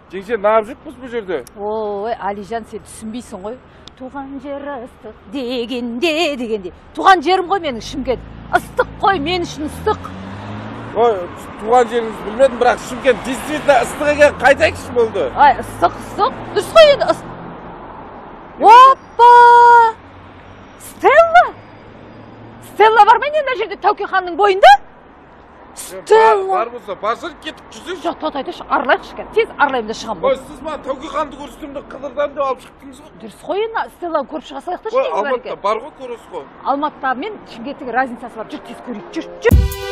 Жеңше, не yapıp жүрміз бұл жерде? Ой, Алижан, сен түсінбейсің ғой. Туған жер ыстық дегенде. Туған жерім ғой менің Шымкент. Ыстық қой, мен үшін ыстық. Ой, туған жеріңіз білмедім, бірақ Шымкент действительно ыстық екен, қайтайықшы болды. Ай, ыстық. Дұрыс қой енді. Опа! Стелла бар ма мына жерде Тәуке ханның бойында? Стелла. Бар болса, барсын кетіп жүзін. Жоқ, тоқтайдыш, арылайықшы кән. Тез арылайым да шығам. Ой, сіз ма Тәуке ханды көрістімді Қыдырдан деп алып шықтыңыз ғой. Дұрыс қой енді, Стелланы көріп шыға салайық та. Ой, Алматыда бар ғой көресіз ғой. Алматыда мен Шымкенттегі разницасы бар. Жүр, тез көрейік, жүр.